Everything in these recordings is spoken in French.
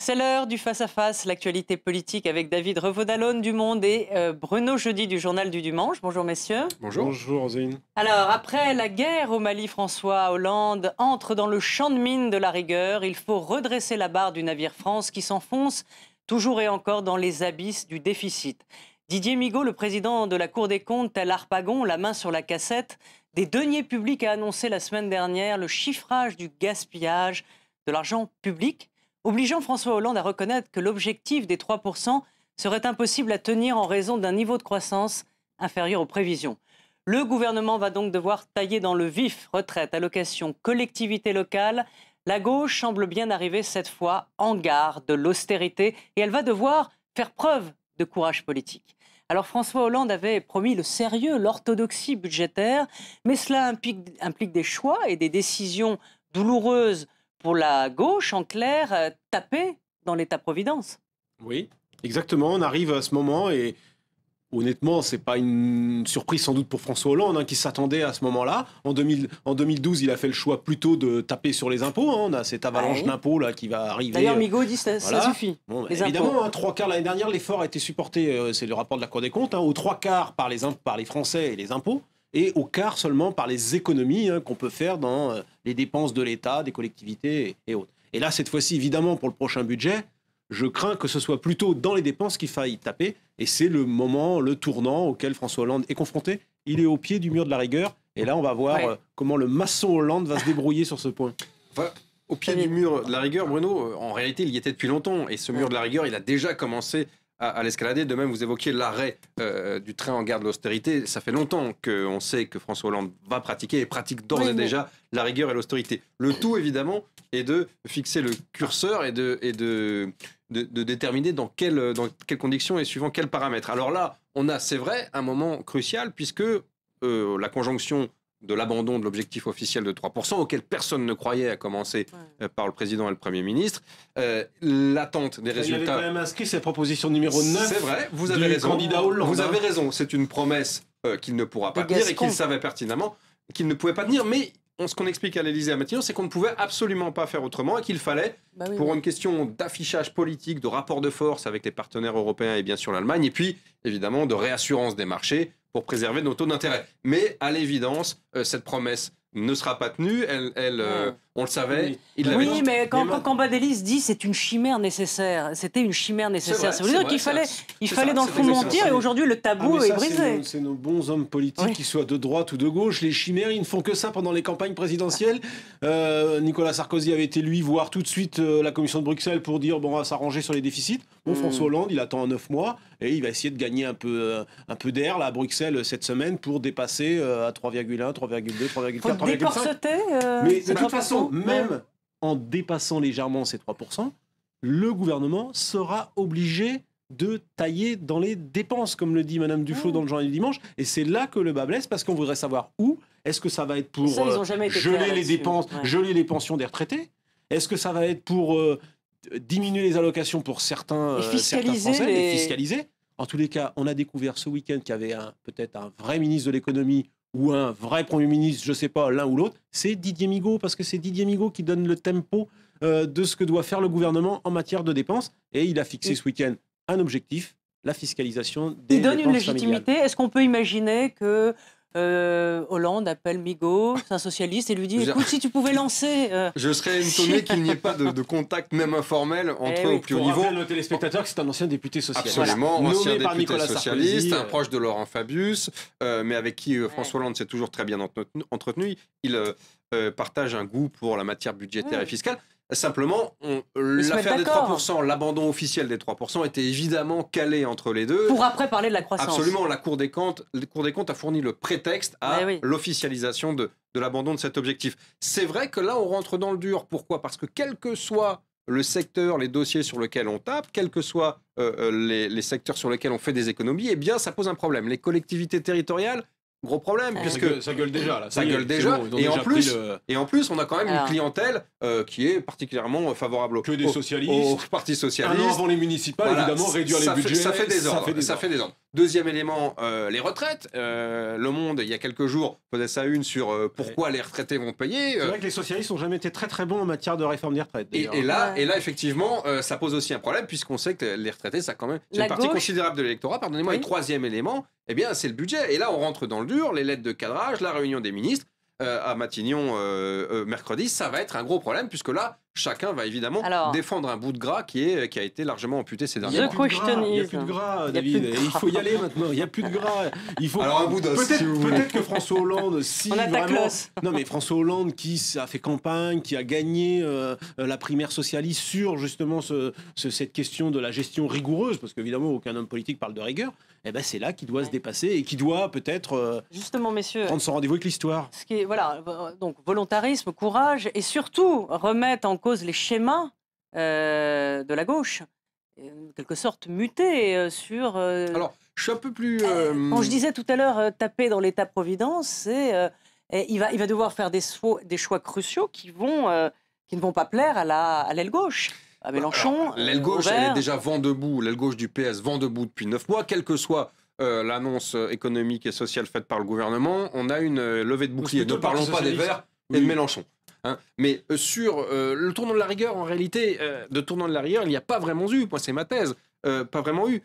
C'est l'heure du face-à-face, l'actualité politique avec David Revaud-Dallon du Monde et Bruno Jeudi du Journal du Dimanche. Bonjour messieurs. Bonjour. Bonjour Zéine. Alors, après la guerre au Mali, François Hollande entre dans le champ de mine de la rigueur. Il faut redresser la barre du navire France qui s'enfonce toujours et encore dans les abysses du déficit. Didier Migaud, le président de la Cour des comptes, tel Harpagon, la main sur la cassette, des deniers publics a annoncé la semaine dernière le chiffrage du gaspillage de l'argent public, obligeant François Hollande à reconnaître que l'objectif des 3% serait impossible à tenir en raison d'un niveau de croissance inférieur aux prévisions. Le gouvernement va donc devoir tailler dans le vif, retraite, allocations, collectivités locales. La gauche semble bien arriver cette fois en garde de l'austérité et elle va devoir faire preuve de courage politique. Alors François Hollande avait promis le sérieux, l'orthodoxie budgétaire, mais cela implique des choix et des décisions douloureuses pour la gauche, en clair, taper dans l'État-providence. Oui, exactement. On arrive à ce moment et honnêtement, c'est pas une surprise sans doute pour François Hollande qui s'attendait à ce moment-là. En 2012, il a fait le choix plutôt de taper sur les impôts. On a cette avalanche d'impôts là qui va arriver. D'ailleurs, Migaud dit que ça suffit. Bon, les évidemment, 3/4 l'année dernière, l'effort a été supporté, c'est le rapport de la Cour des comptes, aux 3/4 par les Français et les impôts, et au quart seulement par les économies qu'on peut faire dans les dépenses de l'État, des collectivités et autres. Et là, cette fois-ci, évidemment, pour le prochain budget, je crains que ce soit plutôt dans les dépenses qu'il faille taper. Et c'est le moment, le tournant auquel François Hollande est confronté. Il est au pied du mur de la rigueur. Et là, on va voir comment le maçon Hollande va se débrouiller sur ce point. Enfin, au pied du mur de la rigueur, Bruno, en réalité, il y était depuis longtemps. Et ce mur de la rigueur, il a déjà commencé à l'escalader. De même, vous évoquiez l'arrêt du train en gare de l'austérité. Ça fait longtemps qu'on sait que François Hollande va pratiquer et pratique d'ores et déjà la rigueur et l'austérité. Le tout, évidemment, est de fixer le curseur et de déterminer dans quelles conditions et suivant quels paramètres. Alors là, on a, c'est vrai, un moment crucial puisque la conjonction de l'abandon de l'objectif officiel de 3%, auquel personne ne croyait, à commencer par le président et le Premier ministre, l'attente des résultats... Il avait quand même inscrit cette proposition numéro 9. C'est vrai, vous avez raison. Candidat Hollande. Vous avez raison, c'est une promesse qu'il ne pourra pas tenir et qu'il savait pertinemment qu'il ne pouvait pas tenir, mais... Ce qu'on explique à l'Élysée à Matignon, c'est qu'on ne pouvait absolument pas faire autrement et qu'il fallait, pour une question d'affichage politique, de rapport de force avec les partenaires européens et bien sûr l'Allemagne, et puis évidemment de réassurance des marchés pour préserver nos taux d'intérêt. Mais à l'évidence, cette promesse ne sera pas tenue, on le savait. Oui, mais quand Cambadélis dit c'est une chimère nécessaire, c'était une chimère nécessaire. Ça veut dire qu'il fallait dans le fond mentir et aujourd'hui le tabou est brisé. C'est nos bons hommes politiques, qu'ils soient de droite ou de gauche. Les chimères, ils ne font que ça pendant les campagnes présidentielles. Nicolas Sarkozy avait été, lui, voir tout de suite la commission de Bruxelles pour dire bon, on va s'arranger sur les déficits. Bon, François Hollande, il attend 9 mois et il va essayer de gagner un peu d'air là, à Bruxelles cette semaine pour dépasser à 3,1, 3,2, 3,4, 3,5. Mais de toute façon, même en dépassant légèrement ces 3%, le gouvernement sera obligé de tailler dans les dépenses, comme le dit Madame Duflot dans le Journal du Dimanche. Et c'est là que le bas blesse, parce qu'on voudrait savoir où. Est-ce que ça va être pour geler les dépenses, geler les pensions des retraités? Est-ce que ça va être pour diminuer les allocations pour certains Français, les fiscaliser? En tous les cas, on a découvert ce week-end qu'il y avait peut-être un vrai ministre de l'économie ou un vrai Premier ministre, je ne sais pas, l'un ou l'autre, c'est Didier Migaud, parce que c'est Didier Migaud qui donne le tempo de ce que doit faire le gouvernement en matière de dépenses. Et il a fixé ce week-end un objectif, la fiscalisation des dépenses familiales. Il donne une légitimité. Est-ce qu'on peut imaginer que Hollande appelle Migaud, c'est un socialiste, et lui dit écoute, si tu pouvais lancer... Je serais étonné qu'il n'y ait pas de contact, même informel, entre eux au plus haut niveau. Pour rappeler à nos téléspectateurs que c'est un ancien député socialiste. Absolument, ancien nommé par député Nicolas socialiste, Sarkozy, un proche de Laurent Fabius, mais avec qui François Hollande s'est toujours très bien entretenu. Il partage un goût pour la matière budgétaire et fiscale. Simplement, l'affaire des 3%, l'abandon officiel des 3% était évidemment calé entre les deux. Pour après parler de la croissance. Absolument, la Cour des comptes a fourni le prétexte à l'officialisation de l'abandon de cet objectif. C'est vrai que là, on rentre dans le dur. Pourquoi? Parce que quel que soit le secteur, les dossiers sur lesquels on tape, quels que soient les secteurs sur lesquels on fait des économies, eh bien, ça pose un problème. Les collectivités territoriales, gros problème, puisque ça gueule déjà. Là. Ça gueule déjà. Bon, et en plus, on a quand même une clientèle qui est particulièrement favorable des socialistes, au Parti socialiste. Un an avant les municipales, évidemment, réduire les budgets. Ça fait des ordres. Deuxième élément, les retraites. Le Monde, il y a quelques jours, faisait sa une sur pourquoi les retraités vont payer. C'est vrai que les socialistes n'ont jamais été très très bons en matière de réforme des retraites. Et là, effectivement, ça pose aussi un problème, puisqu'on sait que les retraités, ça quand même, c'est une partie considérable de l'électorat. Pardonnez-moi, et troisième élément, eh bien, c'est le budget. Et là, on rentre dans le dur, les lettres de cadrage, la réunion des ministres. À Matignon mercredi, ça va être un gros problème puisque là, chacun va évidemment défendre un bout de gras qui a été largement amputé ces derniers mois. Il n'y a plus de gras, David. Il faut y aller maintenant. Il n'y a plus de gras. Il faut... Alors un bout d'os. Peut-être que François Hollande, si vraiment... Non mais François Hollande qui a fait campagne, qui a gagné la primaire socialiste sur justement cette question de la gestion rigoureuse, parce qu'évidemment aucun homme politique parle de rigueur. Eh ben c'est là qu'il doit se dépasser et qu'il doit peut-être justement, messieurs, prendre son rendez-vous avec l'histoire. Ce qui est, voilà, donc volontarisme, courage et surtout remettre en cause les schémas de la gauche, en quelque sorte muter sur. Alors, je suis un peu plus. Quand je disais tout à l'heure taper dans l'État-providence, c'est il va devoir faire des choix cruciaux qui ne vont pas plaire à l'aile gauche. À Mélenchon, l'aile gauche, elle est déjà vent debout. L'aile gauche du PS vent debout depuis 9 mois, quelle que soit l'annonce économique et sociale faite par le gouvernement. On a une levée de bouclier. Ne parlons pas des Verts et de Mélenchon. Hein. Mais sur le tournant de la rigueur, en réalité, de tournant de la rigueur, il n'y a pas vraiment eu. Moi, c'est ma thèse. Pas vraiment eu.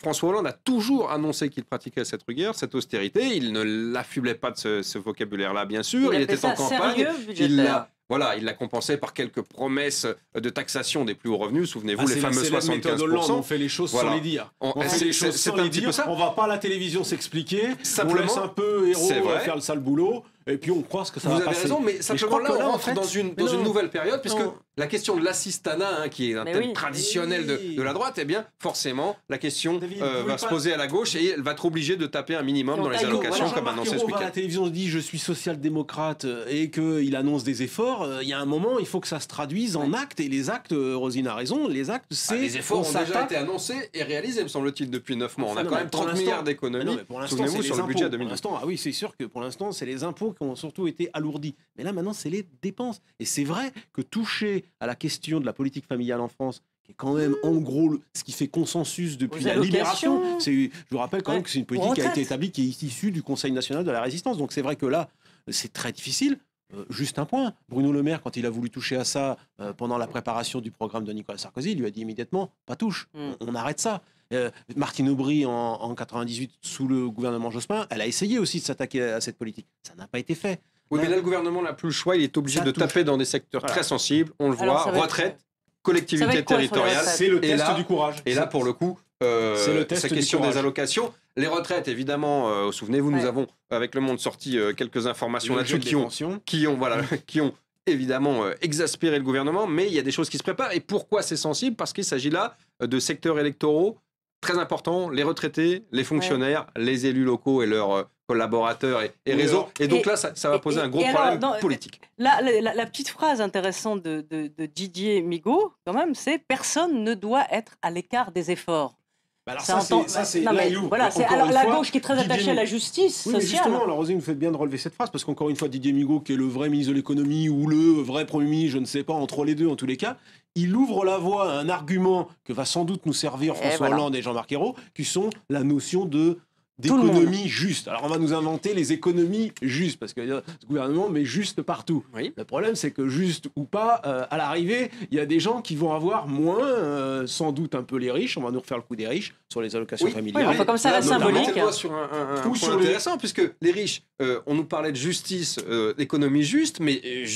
François Hollande a toujours annoncé qu'il pratiquait cette rigueur, cette austérité. Il ne l'affublait pas de ce vocabulaire-là, bien sûr. Il était en campagne. Il l'a compensé par quelques promesses de taxation des plus hauts revenus. Souvenez-vous, les fameux 75%. On fait les choses sans les dire. On fait les choses sans les dire. On va pas à la télévision s'expliquer. On laisse un peu Hérault faire le sale boulot. Et puis on croit que ça va passer. Vous avez raison, mais simplement là, on rentre dans une nouvelle période, puisque la question de l'assistanat, qui est un thème traditionnel de la droite, eh bien, forcément, la question va se poser à la gauche et elle va être obligée de taper un minimum dans les allocations, comme annoncé ce week-end. À la télévision, on se dit je suis social-démocrate et qu'il annonce des efforts. Il y a un moment, il faut que ça se traduise en actes. Et les actes, Rosine a raison, les actes, c'est. Les efforts ont déjà été annoncés et réalisés, me semble-t-il, depuis 9 mois. On a quand même 30 milliards d'économies. Souvenez-vous sur le budget 2020. Ah oui, c'est sûr que pour l'instant, c'est les impôts qui ont surtout été alourdis. Mais là, maintenant, c'est les dépenses. Et c'est vrai que toucher à la question de la politique familiale en France, qui est quand même, en gros, ce qui fait consensus depuis la libération, je vous rappelle quand même que c'est une politique qui a été établie, qui est issue du Conseil national de la résistance. Donc c'est vrai que là, c'est très difficile. Juste un point, Bruno Le Maire, quand il a voulu toucher à ça pendant la préparation du programme de Nicolas Sarkozy, il lui a dit immédiatement, pas touche, on arrête ça. Martine Aubry, en 98, sous le gouvernement Jospin, elle a essayé aussi de s'attaquer à cette politique. Ça n'a pas été fait. Oui, mais là, le gouvernement n'a plus le choix. Il est obligé de taper dans des secteurs très sensibles. On le voit, retraite, collectivité territoriale. C'est le test du courage. Et là, pour le coup, cette question des allocations. Les retraites, évidemment, souvenez-vous, nous avons, avec Le Monde, sorti quelques informations là-dessus qui ont évidemment exaspéré le gouvernement, mais il y a des choses qui se préparent. Et pourquoi c'est sensible? Parce qu'il s'agit là de secteurs électoraux très importants, les retraités, les fonctionnaires, les élus locaux et leurs collaborateurs et réseaux. Et donc là, ça va poser un gros problème politique. La petite phrase intéressante de Didier Migaud, quand même, c'est « Personne ne doit être à l'écart des efforts ». Alors c'est là où, voilà, c'est la gauche qui est très attachée à la justice sociale. Justement, alors Rosine, vous faites bien de relever cette phrase, parce qu'encore une fois, Didier Migaud, qui est le vrai ministre de l'économie ou le vrai Premier ministre, je ne sais pas, entre les deux en tous les cas, il ouvre la voie à un argument que va sans doute nous servir François Hollande et Jean-Marc Ayrault, qui sont la notion d'économie juste. Alors on va nous inventer les économies justes, parce que ce gouvernement met juste partout. Oui. Le problème, c'est que juste ou pas, à l'arrivée, il y a des gens qui vont avoir moins, sans doute un peu les riches. On va nous refaire le coup des riches sur les allocations familiales. Oui, comme ça, la symbolique. On sur un point intéressant, puisque les riches, on nous parlait de justice, d'économie juste, mais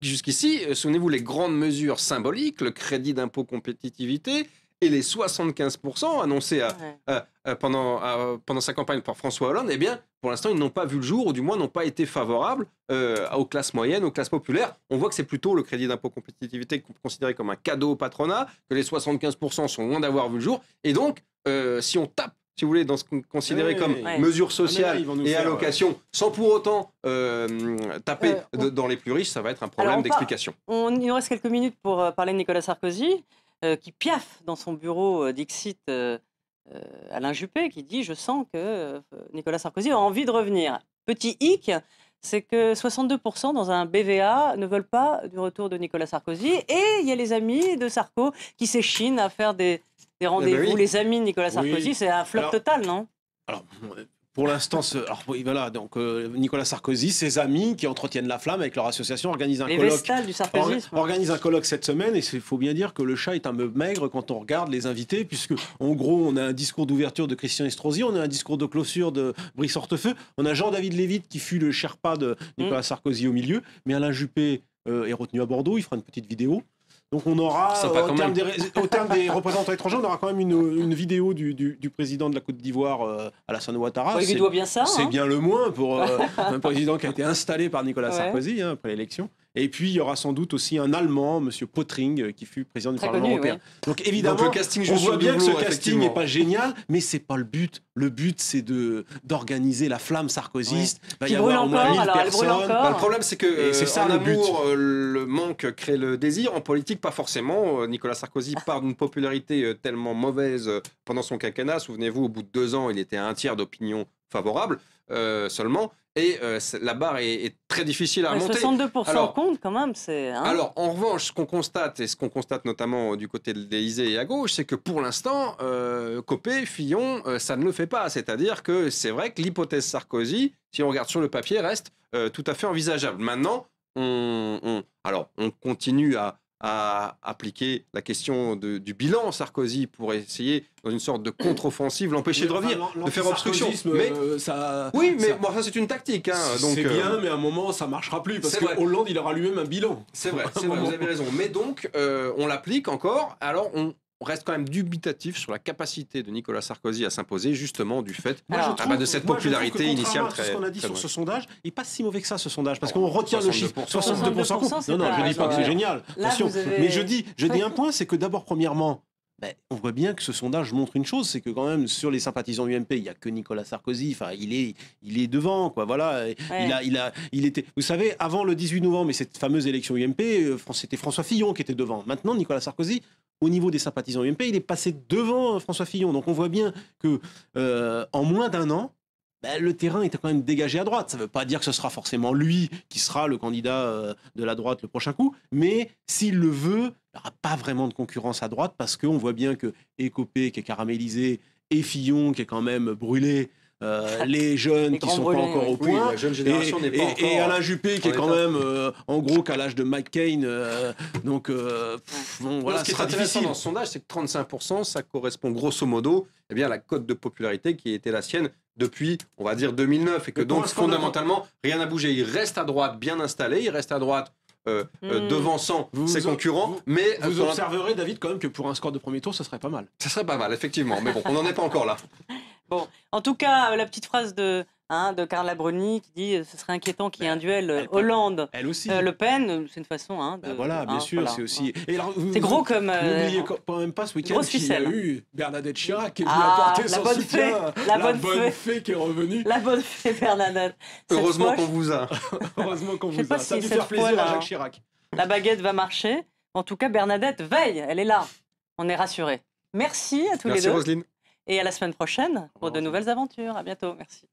jusqu'ici, souvenez-vous, les grandes mesures symboliques, le crédit d'impôt compétitivité, et les 75% annoncés pendant sa campagne par François Hollande, eh bien, pour l'instant, ils n'ont pas vu le jour, ou du moins n'ont pas été favorables aux classes moyennes, aux classes populaires. On voit que c'est plutôt le crédit d'impôt compétitivité considéré comme un cadeau au patronat, que les 75% sont loin d'avoir vu le jour. Et donc, si on tape, si vous voulez, dans ce qu'on considérait comme mesures sociales et allocations, sans pour autant taper dans les plus riches, ça va être un problème d'explication. Il nous reste quelques minutes pour parler de Nicolas Sarkozy, qui piaffe dans son bureau Dixit Alain Juppé, qui dit « Je sens que Nicolas Sarkozy a envie de revenir ». Petit hic, c'est que 62% dans un BVA ne veulent pas du retour de Nicolas Sarkozy. Et il y a les amis de Sarko qui s'échinent à faire des des rendez-vous, oui. les amis de Nicolas Sarkozy, Oui. c'est un flop Alors, total, non? Alors, pour l'instant, alors, oui, voilà, donc Nicolas Sarkozy, ses amis qui entretiennent la flamme avec leur association organisent un Les colloque. vestales du sarkozysme. Organise un colloque cette semaine et il faut bien dire que le chat est un peu maigre quand on regarde les invités, puisque en gros on a un discours d'ouverture de Christian Estrosi, on a un discours de clôture de Brice Hortefeux, on a Jean-David Lévite qui fut le Sherpa de Nicolas Sarkozy au milieu, mais Alain Juppé est retenu à Bordeaux, il fera une petite vidéo. Donc on aura, au terme des représentants étrangers, on aura quand même une vidéo du président de la Côte d'Ivoire, Alassane Ouattara. Il lui doit bien ça. C'est bien le moins pour un président qui a été installé par Nicolas Ouais. Sarkozy après l'élection. Et puis, il y aura sans doute aussi un Allemand, M. Pottering, qui fut président du Très Parlement connu, européen. oui. Donc, évidemment, Donc, le casting on joue sur voit bien que ce doublon, casting effectivement. n'est pas génial, mais c'est pas le but. Le but, c'est d'organiser la flamme sarkozyste. Il va Qui y brûle avoir au moins encore, 1000 alors elle brûle personnes. encore. Bah, le problème, c'est que Et c'est ça, en le but. amour, le manque crée le désir. En politique, pas forcément. Nicolas Sarkozy part d'une popularité tellement mauvaise pendant son quinquennat. Souvenez-vous, au bout de 2 ans, il était à un tiers d'opinion favorable seulement. Et la barre est très difficile à Ouais, remonter. 62% Alors- compte quand même, c'est. Hein. Alors, en revanche, ce qu'on constate, et ce qu'on constate notamment du côté de l'Élysée et à gauche, c'est que pour l'instant, Copé, Fillon, ça ne le fait pas. C'est-à-dire que c'est vrai que l'hypothèse Sarkozy, si on regarde sur le papier, reste tout à fait envisageable. Maintenant, on continue à appliquer la question du bilan Sarkozy pour essayer, dans une sorte de contre-offensive, l'empêcher de revenir, de faire obstruction. Mais, ça, oui, mais ça- bon, ça c'est une tactique. Hein, donc, c'est bien, mais à un moment, ça marchera plus. Parce c'est que vrai. Hollande, il aura lui-même un bilan. C'est vrai, À un moment. vous avez raison. Mais donc, on l'applique encore. Alors, on reste quand même dubitatif sur la capacité de Nicolas Sarkozy à s'imposer, justement, du fait Moi, Alors, je trouve- de cette moi, je trouve que popularité contrairement initiale à tout ce très. qu'on a dit très sur bonne. ce sondage, il n'est pas si mauvais que ça, ce sondage. Parce Oh, qu'on retient le chiffre 62%. 62%. c'est Non, non, pas- je dis pas que c'est ouais. génial. Là, Attention. vous avez- Mais je dis un point, c'est que d'abord, premièrement, on voit bien que ce sondage montre une chose, c'est que quand même sur les sympathisants UMP, il n'y a que Nicolas Sarkozy. Enfin, il est devant, quoi. Voilà. Il était. Vous savez, avant le 18 novembre et cette fameuse élection UMP, c'était François Fillon qui était devant. Maintenant, Nicolas Sarkozy, au niveau des sympathisants UMP, il est passé devant François Fillon. Donc, on voit bien que en moins d'un an, le terrain était quand même dégagé à droite. Ça ne veut pas dire que ce sera forcément lui qui sera le candidat de la droite le prochain coup, mais s'il le veut, il n'y aura pas vraiment de concurrence à droite parce qu'on voit bien que Copé qui est caramélisé et Fillon qui est quand même brûlé, les jeunes Les qui ne grands sont brûlés, pas encore au Oui, point, la jeune génération n'est pas encore. et Alain Juppé qui est en quand état. même en gros qu'à l'âge de Mike Caine. Donc, bon, voilà, ce qui ce est sera intéressant difficile. dans ce sondage, c'est que 35%, ça correspond grosso modo à la cote de popularité qui était la sienne depuis, on va dire, 2009. Et que Mais pour donc, l'instant, fondamentalement, rien n'a bougé. Il reste à droite, bien installé. Il reste à droite, devançant ses concurrents. Mais Vous observerez, David, quand même que pour un score de premier tour, ça serait pas mal. ça serait pas mal, effectivement. Mais bon, on n'en est pas encore là. Bon, en tout cas, la petite phrase de Carla Bruni qui dit ce serait inquiétant qu'il y ait un duel Hollande. Elle aussi. Le Pen, c'est une façon de. Voilà, bien sûr, voilà. c'est aussi. Et alors, C'est gros comme. N'oubliez quand même pas ce week-end grosse qu'il y a ficelle. eu Bernadette Chirac qui est venue Ah, apporter la son bonne soutien. fée, la bonne fée qui est revenue. La bonne fée Bernadette. Cette Heureusement fois, qu'on vous a. Heureusement qu'on Je sais vous pas a. Ça a si dû cette faire plaisir fois, à là, Jacques Chirac. la baguette va marcher. En tout cas, Bernadette veille, elle est là. On est rassurés. Merci à tous Merci les deux. Roselyne. Et à la semaine prochaine pour de revoir. nouvelles aventures. À bientôt. Merci.